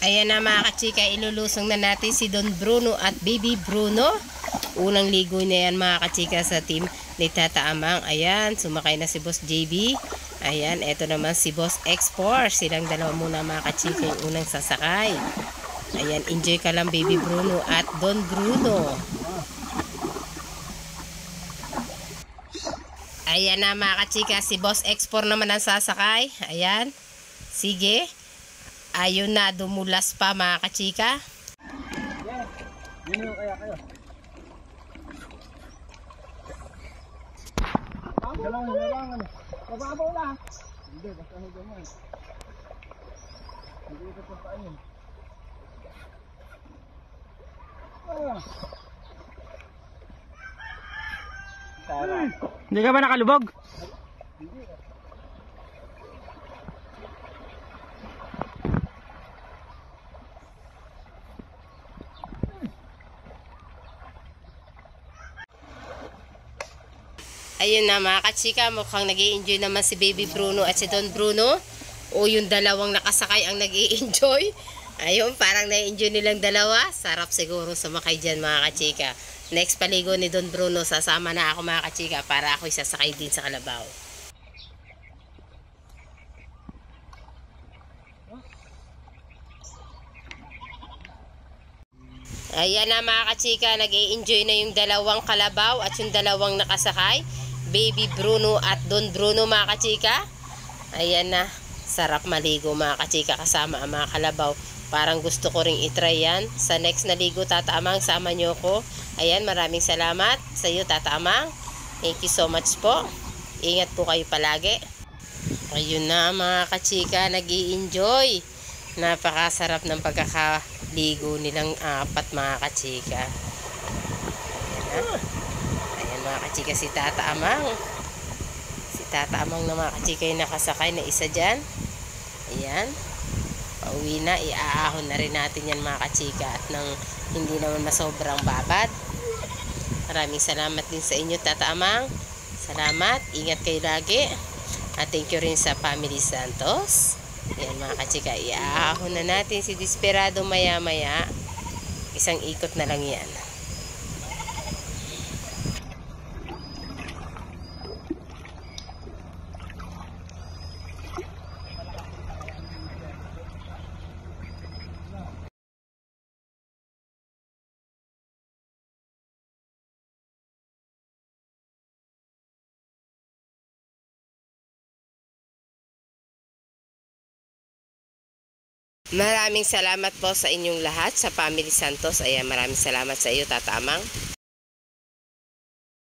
Ayan na mga kachika, ilulusong na natin si Don Bruno at Baby Bruno. Unang ligo na yan mga kachika sa team ni Tata Amang. Ayan, sumakay na si Boss JB. Ayan, eto naman si Boss X4. Silang dalawa muna mga kachika yung unang sasakay. Ayan, enjoy ka lang Baby Bruno at Don Bruno. Ayan na mga kachika, si Boss X4 naman ang sasakay. Ayan, sige. Ayun na, dumulas pa mga kachika. Yun yung kaya kayo. Galang. Pababaw lang. Hindi, basta huwag mo. Hindi ito pa paanin. Hindi ka ba nakalubog? Hindi. Ayun na mga kachika, mukhang nag-i-enjoy naman si Baby Bruno at si Don Bruno. O yung dalawang nakasakay ang nag-i-enjoy. Ayun, parang na-enjoy nilang dalawa. Sarap siguro sumakay dyan mga kachika. Next paligo ni Don Bruno, sasama na ako mga kachika para ako'y sasakay din sa kalabaw. Ayan na mga kachika, nag-i-enjoy na yung dalawang kalabaw at yung dalawang nakasakay. Baby Bruno at Don Bruno mga kachika. Ayan na, sarap maligo mga kachika kasama ang mga kalabaw. Parang gusto ko ring itry yan. Sa next na ligo Tata Amang, sama nyo ko. Ayan, maraming salamat sa iyo Tata Amang. Thank you so much po. Ingat po kayo palagi. Ayun na mga kachika, nag-i-enjoy. Napakasarap ng pagkakaligo nilang apat mga kachika. Ayan na. Ayan mga kachika, si Tata Amang. Si Tata Amang na mga kachika yung nakasakay na isa dyan. Ayan. Pauwi na, iaahon na rin natin yan mga kachika at nang hindi naman masobrang babad. Maraming salamat din sa inyo Tata Amang. Salamat, ingat kayo lagi. At thank you rin sa Family Santos. Ayan mga kachika, iaahon na natin si Desperado maya maya. Isang ikot na lang yan. Maraming salamat po sa inyong lahat sa Family Santos. Ayan, maraming salamat sa iyo Tata Amang.